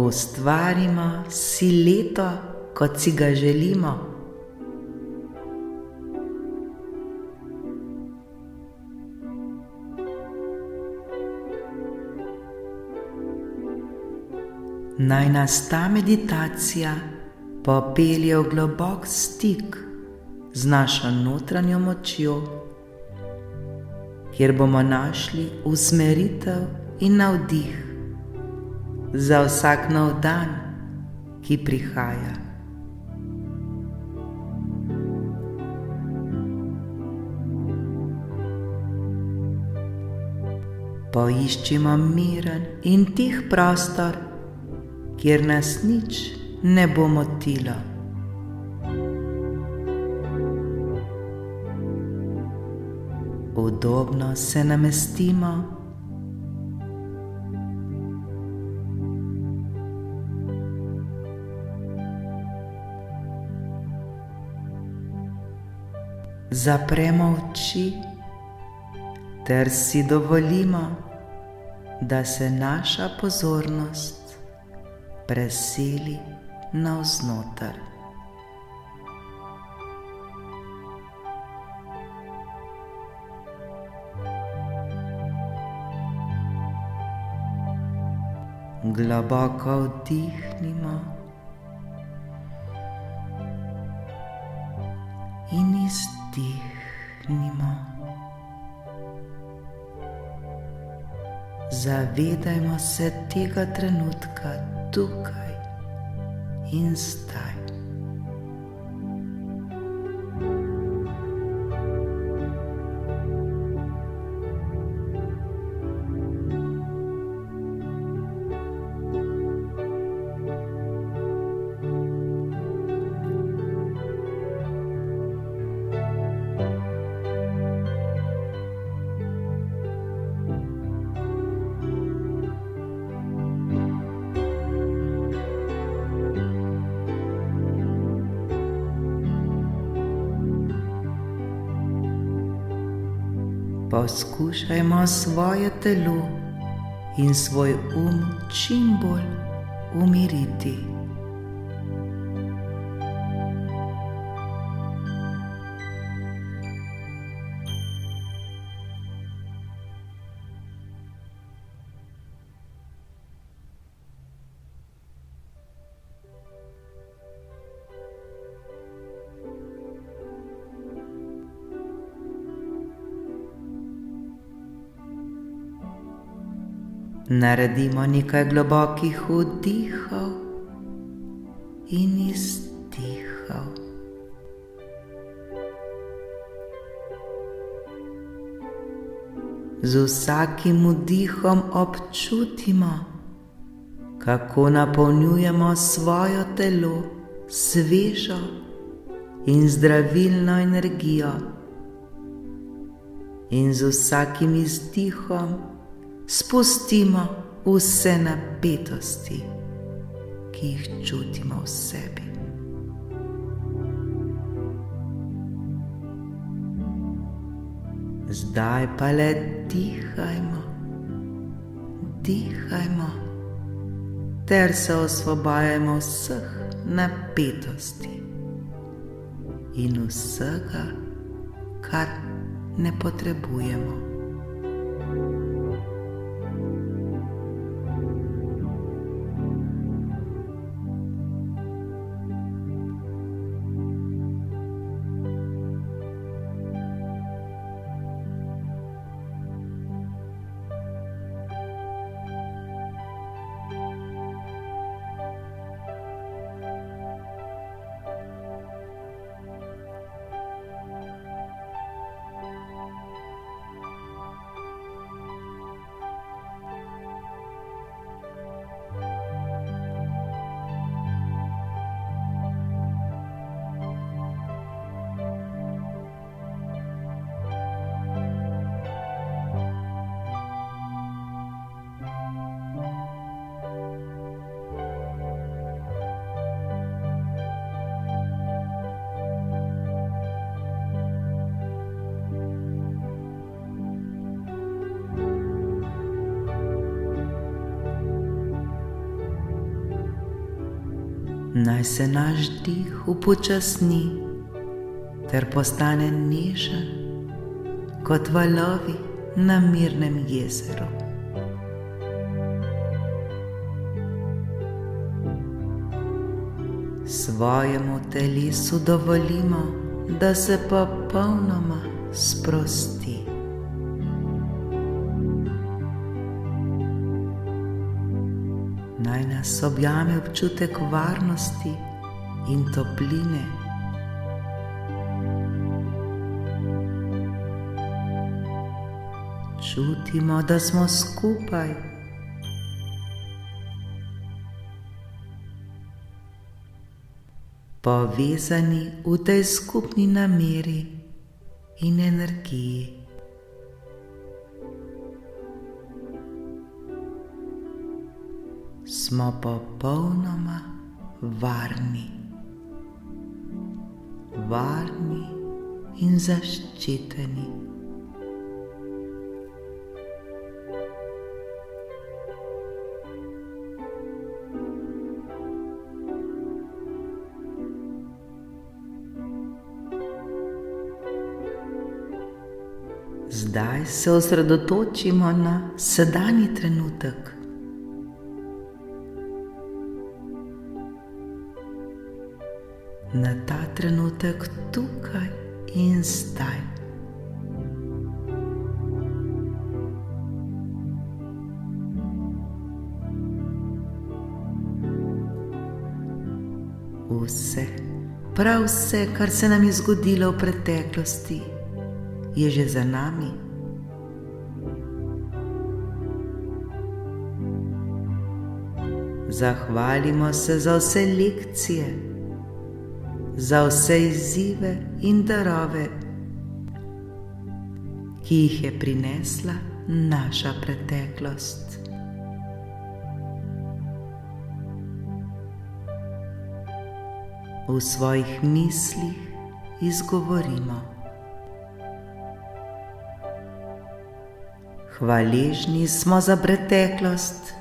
ustvarimo si leto, kot si ga želimo. Naj nas ta meditacija popelje v globok stik z našo notranjo močjo, kjer bomo našli usmeritev in navdih za vsak nov dan, ki prihaja. Poiščimo miren in tih prostor, kjer nas nič ne bo motilo. Udobno se namestimo. Zapremo oči ter si dovolimo, da se naša pozornost preseli navznoter. Globoko vdihnimo in izdihnimo. Zavedajmo se tega trenutka tukaj in zdaj. Poskušajmo svoje telo in svoj čim bolj umiriti. Naredimo nekaj globokih vdihov in izdihov. Z vsakim vdihom občutimo, kako napolnjujemo svoje telo s svežo in zdravilno energijo, in z vsakim izdihom spustimo vse napetosti, ki jih čutimo v sebi. Zdaj pa le dihajmo, dihajmo ter se osvobajamo vseh napetosti in vsega, kar ne potrebujemo. Naj se naš dih upočasni ter postane nežen kot valovi na mirnem jezeru. Svojemu telesu dovolimo, da se popolnoma sprosti. Naj nas objame občutek varnosti in topline. Čutimo, da smo skupaj. Povezani v tej skupni nameri in energiji. Smo popolnoma varni in zaščiteni. Zdaj se osredotočimo na sedanji trenutek. Na ta trenutek tukaj in zdaj. Vse, prav vse, kar se nam je zgodilo v preteklosti, je že za nami. Zahvalimo se za vse lekcije, za vse izzive in darove, ki jih je prinesla naša preteklost. V svojih mislih izgovorimo: hvaležni smo za preteklost,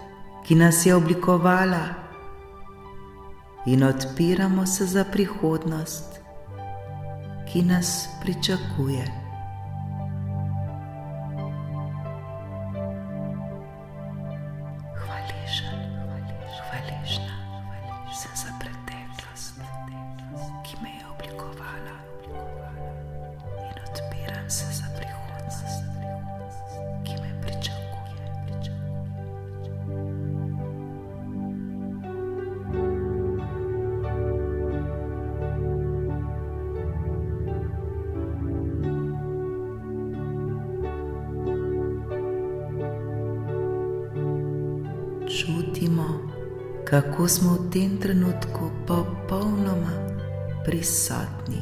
ki nas je oblikovala, in odpiramo se za prihodnost, ki nas pričakuje. Hvaležna sem za preteklost, ki me je oblikovala, in odpiram se za prihodnost, ki me pričakuje. Čutimo, kako smo v tem trenutku popolnoma prisotni.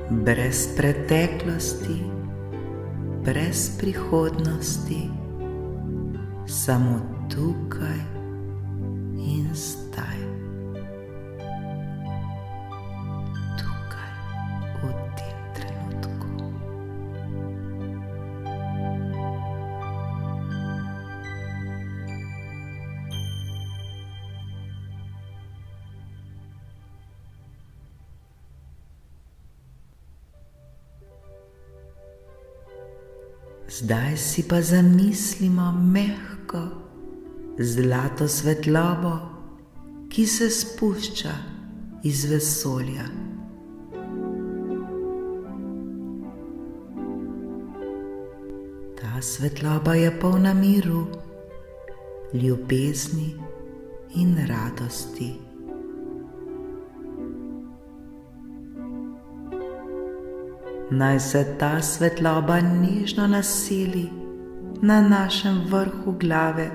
Brez preteklosti, brez prihodnosti, samo tukaj in zdaj. Tukaj, v tem trenutku. Zdaj si pa zamislimo mehko, zlato svetlobo, ki se spušča iz vesolja. Ta svetloba je polna miru, ljubezni in radosti. Naj se ta svetloba nežno naseli na našem vrhu glave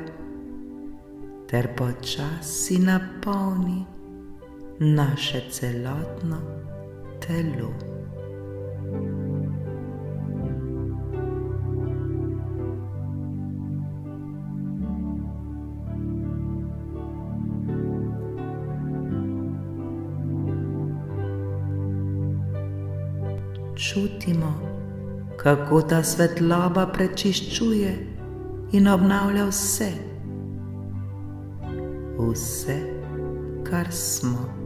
ter počasi napolni naše celotno telo. Čutimo, kako ta svetloba prečiščuje in obnavlja vse, vse, kar smo.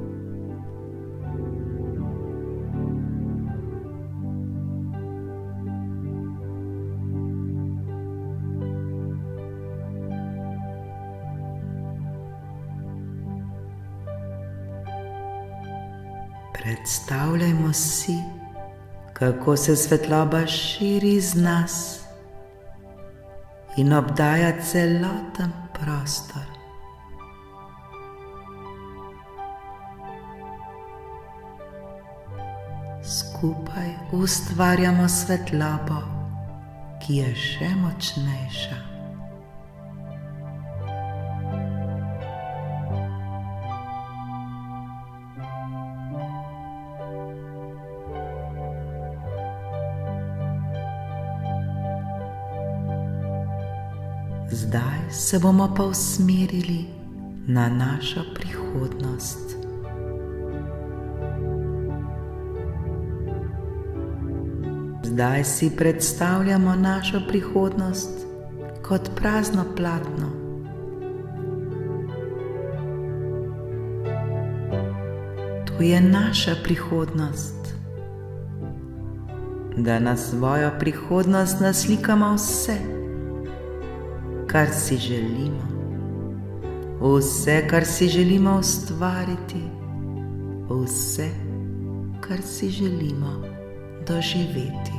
Predstavljajmo si, kako se svetloba širi iz nas in obdaja celoten prostor. Skupaj ustvarjamo svetlobo, ki je še močnejša. Zdaj se bomo pa usmerili na našo prihodnost. Zdaj si predstavljamo našo prihodnost kot prazno platno. To je naša prihodnost. Da na svojo prihodnost naslikamo vse, kar si želimo, vse, kar si želimo ustvariti, vse, kar si želimo doživeti.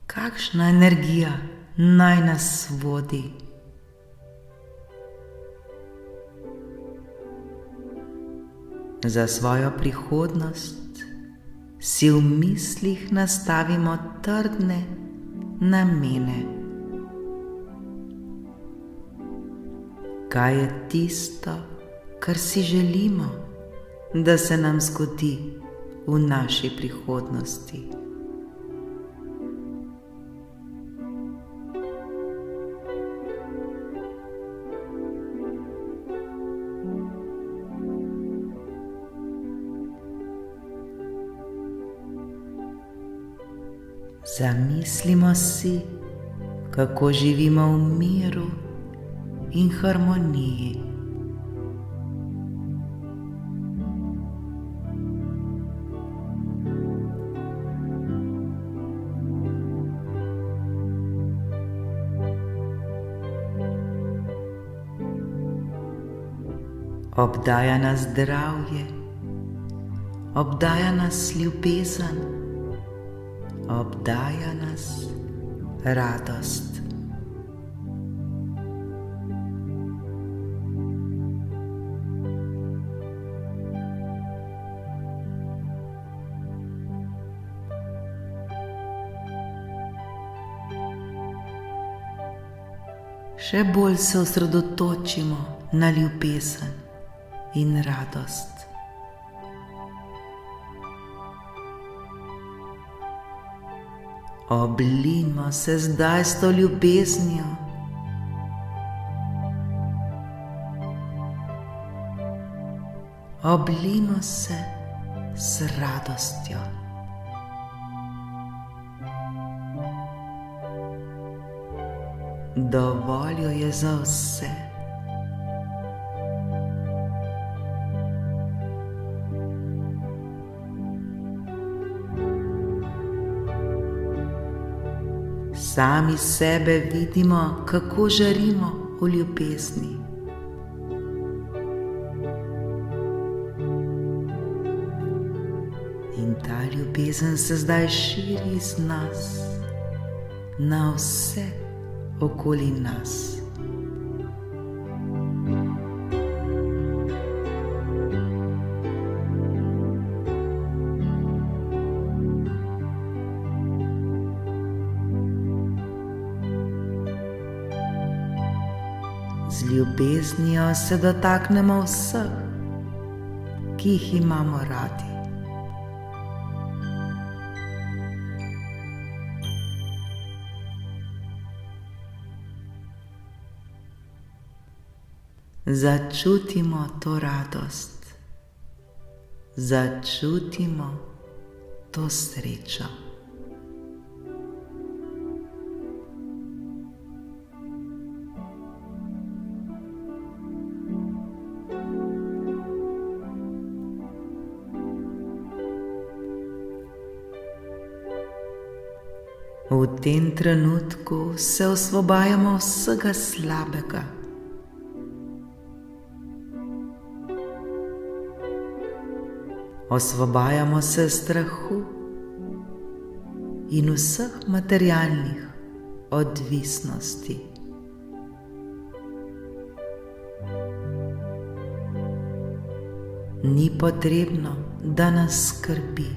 Kakšna energija naj nas vodi? Za svojo prihodnost si v mislih nastavimo trdne namene. Kaj je tisto, kar si želimo, da se nam zgodi v naši prihodnosti? Zamislimo si, kako živimo v miru in harmoniji. Obdaja nas zdravje, obdaja nas ljubezen, obdaja nas radost. Še bolj se osredotočimo na ljubezen in radost. Oblijmo se zdaj s to ljubeznijo. Oblijmo se s radostjo. Dovolj jo je za vse. Sami sebe vidimo, kako žarimo v ljubezni. In ta ljubezen se zdaj širi iz nas na vse okoli nas. Z ljubeznijo se dotaknemo vseh, ki jih imamo radi. začutimo to radost, začutimo to srečo. V tem trenutku se osvobajamo vsega slabega. Osvobajamo se strahu in vseh materialnih odvisnosti. Ni potrebno, da nas skrbi.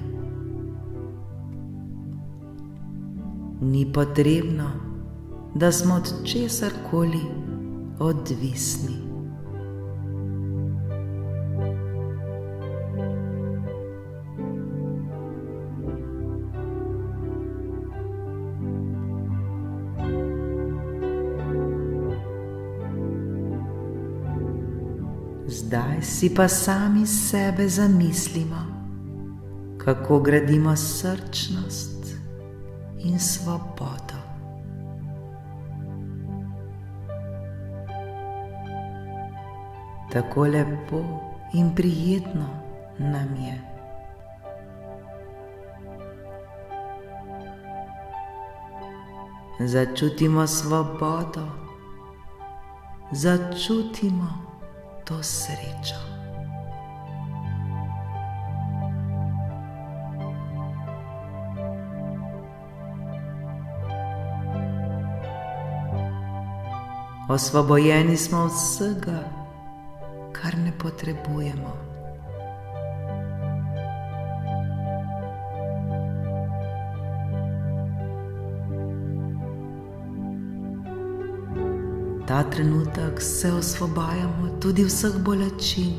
Ni potrebno, da smo od česarkoli odvisni. Zdaj si pa sami sebe zamislimo, kako gradimo srčnost in svobodo. Tako lepo in prijetno nam je. Začutimo svobodo, začutimo to srečo. Osvobojeni smo vsega, kar ne potrebujemo. Ta trenutek se osvobajamo tudi vseh bolečin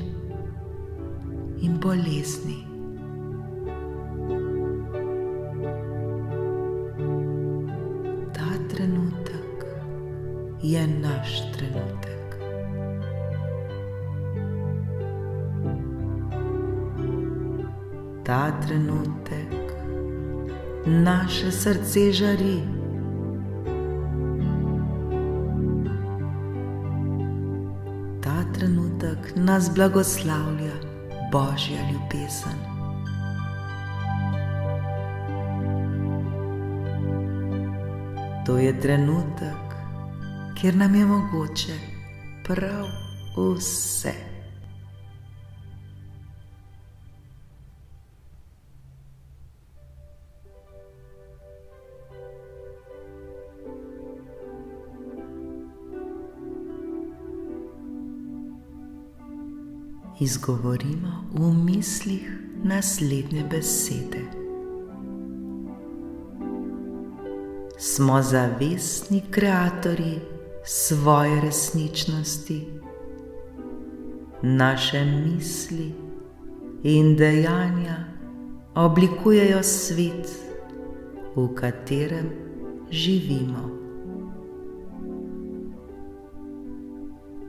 in bolezni. Ta trenutek je naš trenutek. Ta trenutek naše srce žari. Ta trenutek nas blagoslavlja Božja ljubezen. To je trenutek, kjer nam je mogoče prav vse. Izgovorimo v mislih naslednje besede. Smo zavestni kreatorji svoje resničnosti. Naše misli in dejanja oblikujejo svet, v katerem živimo.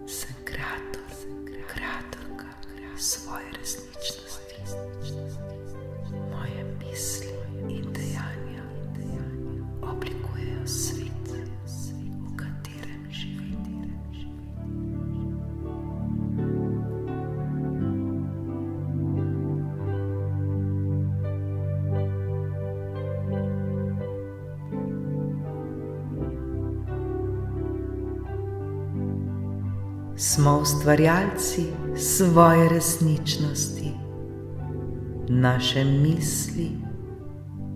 Sem kreatorka svoje resničnosti. Moje misli in dejanja oblikujejo svet, v katerem živim. Smo ustvarjalci svoje resničnosti. Naše misli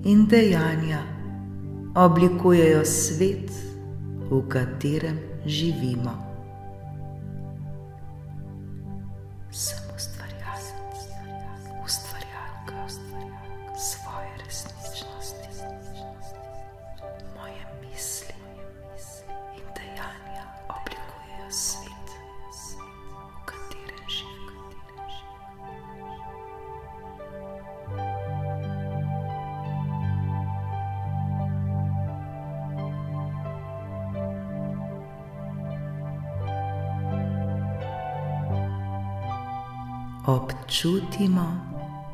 in dejanja oblikujejo svet, v katerem živimo. Sem ustvarjalka svoje resničnosti. Moje misli in dejanja oblikujejo svet, v katerem živim. Občutimo,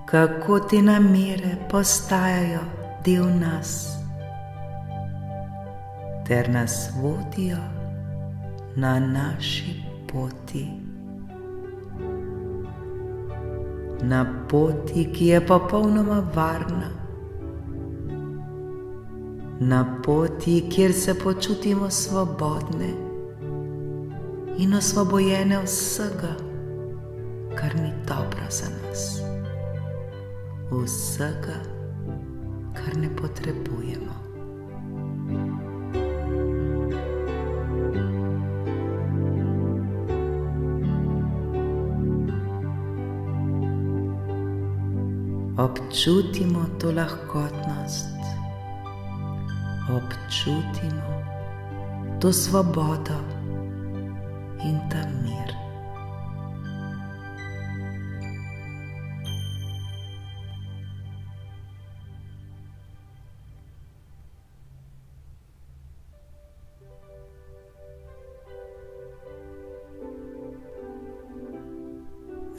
kako te namere postajajo del nas ter nas vodijo na naši poti. Na poti, ki je popolnoma varna. Na poti, kjer se počutimo svobodne in osvobojene vsega, kar ni dobro za nas. Vsega, kar ne potrebujemo. Občutimo to lahkotnost, občutimo to svobodo in ta mir.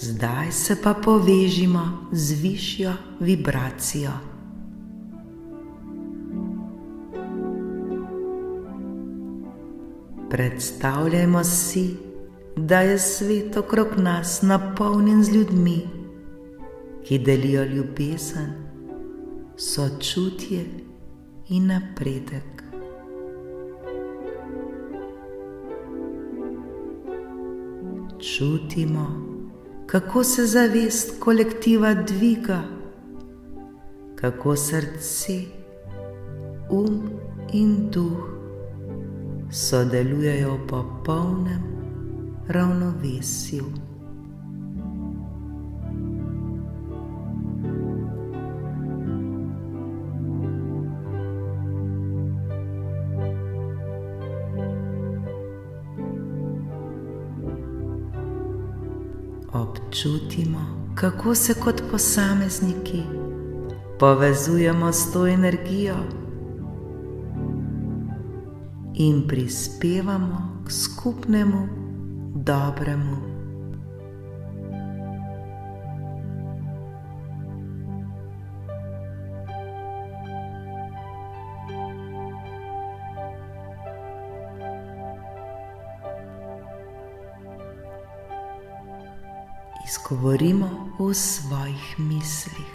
Zdaj se pa povežimo z višjo vibracijo. Predstavljajmo si, da je svet okrog nas napolnjen z ljudmi, ki delijo ljubezen, sočutje in napredek. Čutimo, kako se zavest kolektiva dviga, kako srce, in duh sodelujejo v popolnem ravnovesju. Občutimo, kako se kot posamezniki povezujemo s to energijo in prispevamo k skupnemu dobremu. Izgovorimo v svojih mislih.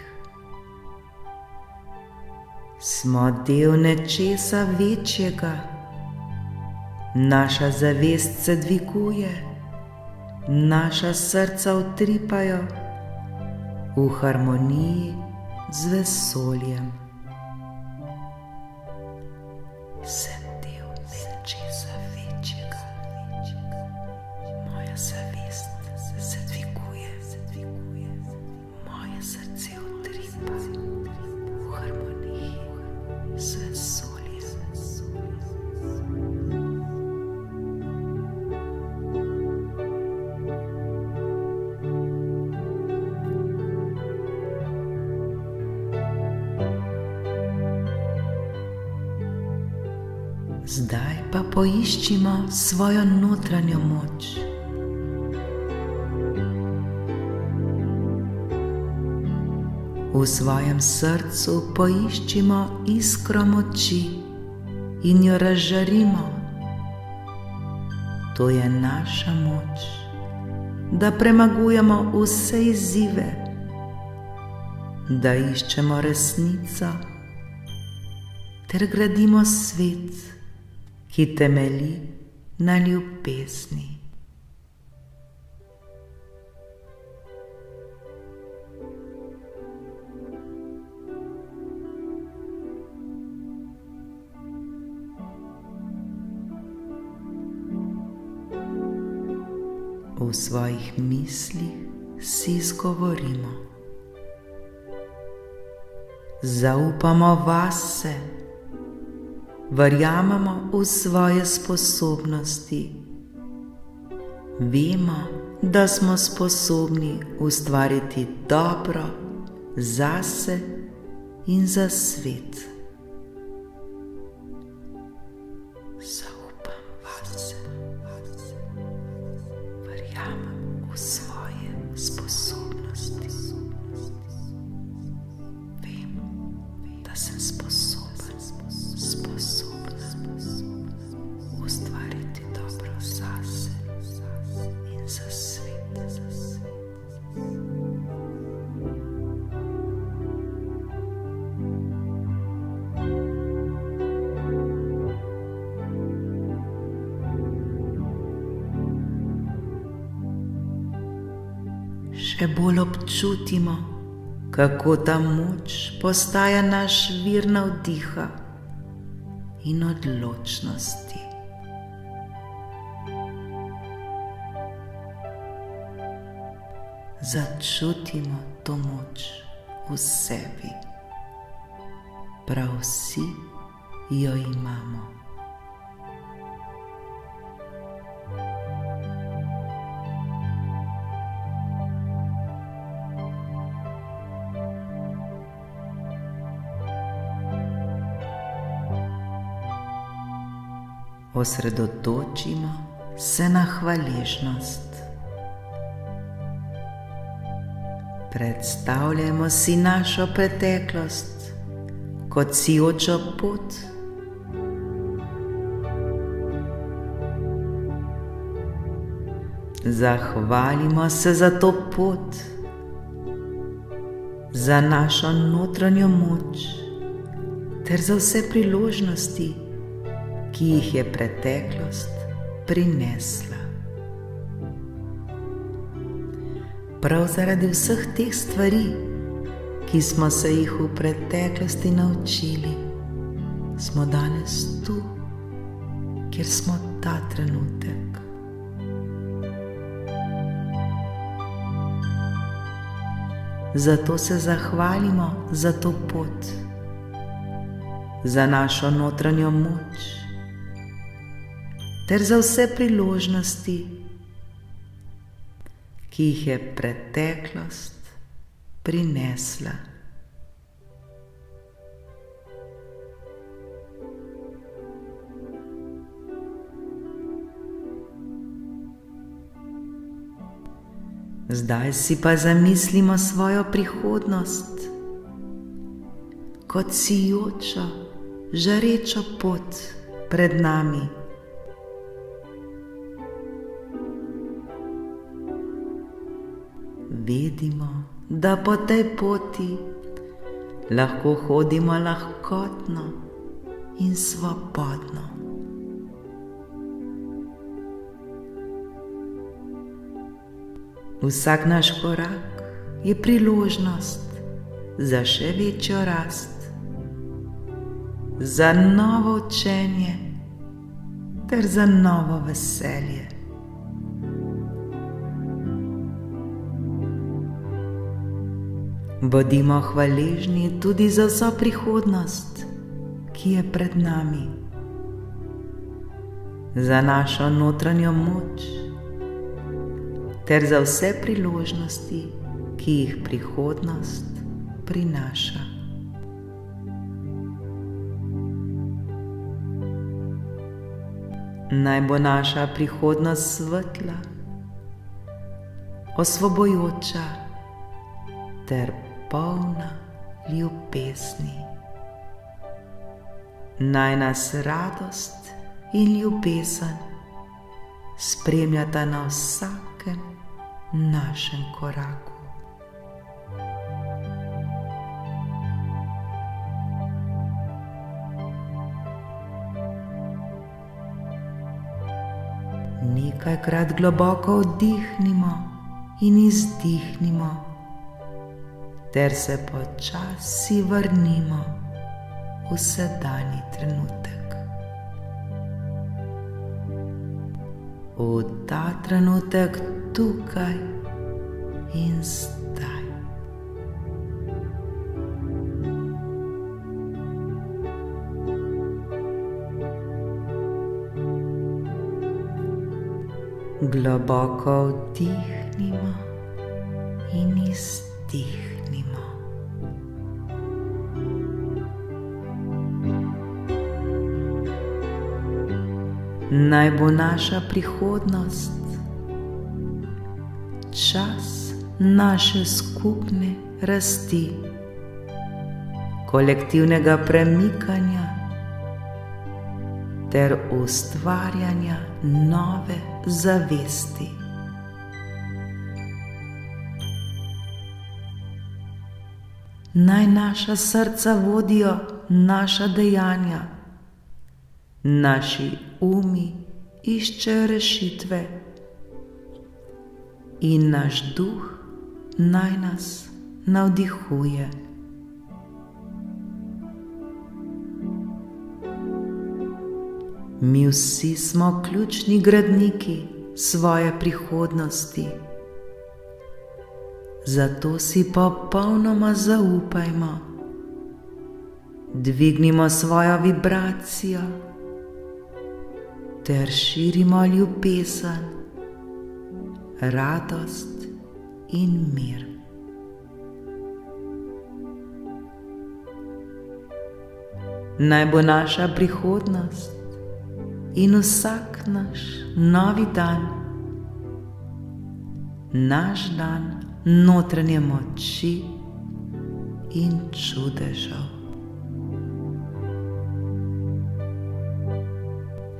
Smo del nečesa večjega. Naša zavest se dviguje, naša srca utripajo v harmoniji z vesoljem. Sem del nečesa večjega. Moja zavest se dviguje, moje srce utripa v harmoniji z vesoljem. Zdaj pa poiščimo svojo notranjo moč. V svojem srcu poiščimo iskro moči in jo razžarimo. To je naša moč, da premagujemo vse izzive, da iščemo resnico ter gradimo svet, ki temelji na ljubezni. V svojih mislih si izgovorimo: zaupamo vase, verjamemo v svoje sposobnosti, vemo, da smo sposobni ustvariti dobro zase in za svet. Zaupam vase, verjamem v svoje sposobnosti. še bolj občutimo, kako ta moč postaja naš vir navdiha in odločnosti. Začutimo to moč v sebi. Prav vsi jo imamo. Osredotočimo se na hvaležnost. Predstavljajmo si našo preteklost kot sijočo pot. Zahvalimo se za to pot, za našo notranjo moč ter za vse priložnosti, ki jih je preteklost prinesla. Prav zaradi vseh teh stvari, ki smo se jih v preteklosti naučili, smo danes tu, kjer smo ta trenutek. Zato se zahvalimo za to pot, za našo notranjo moč ter za vse priložnosti, ki jih je preteklost prinesla. Zdaj si pa zamislimo svojo prihodnost kot sijočo, žarečo pot pred nami. Vedimo, da po tej poti lahko hodimo lahkotno in svobodno. Vsak naš korak je priložnost za še večjo rast, za novo učenje ter za novo veselje. Bodimo hvaležni tudi za vso prihodnost, ki je pred nami, za našo notranjo moč ter za vse priložnosti, ki jih prihodnost prinaša. Naj bo naša prihodnost svetla, osvobojoča ter polna ljubezni. Naj nas radost in ljubezen spremljata na vsakem našem koraku. Nekajkrat globoko vdihnimo in izdihnimo, ter se počasi vrnimo v sedanji trenutek. V ta trenutek tukaj in zdaj. Globoko vdihnimo in izdihnimo. Naj bo naša prihodnost čas naše skupne rasti, kolektivnega premikanja ter ustvarjanja nove zavesti. Naj naša srca vodijo naša dejanja, naši umi iščejo rešitve in naš duh naj nas navdihuje. Mi vsi smo ključni gradniki svoje prihodnosti, zato si popolnoma zaupajmo, dvignimo svojo vibracijo ter širimo ljubezen, radost in mir. Naj bo naša prihodnost in vsak naš novi dan naš dan notranje moči in čudežev.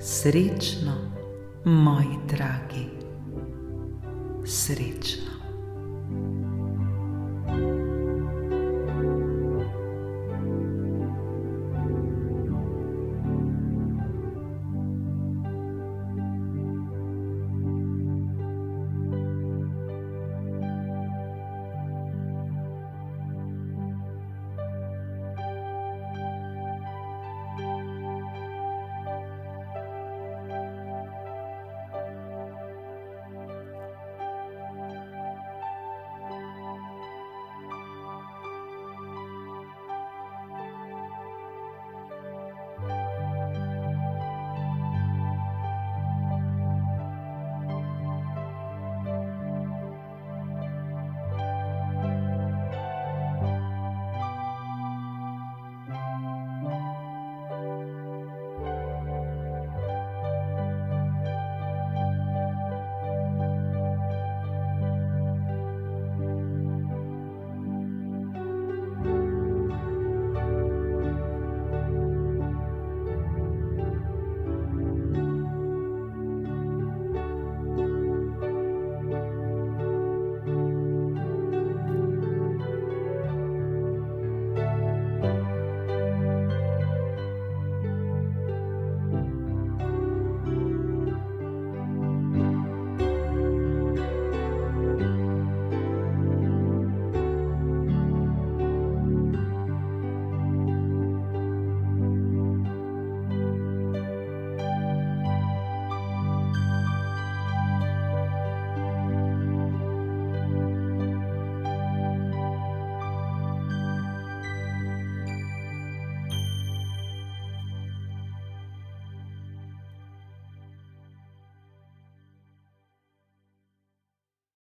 Srečno, moji dragi, srečno.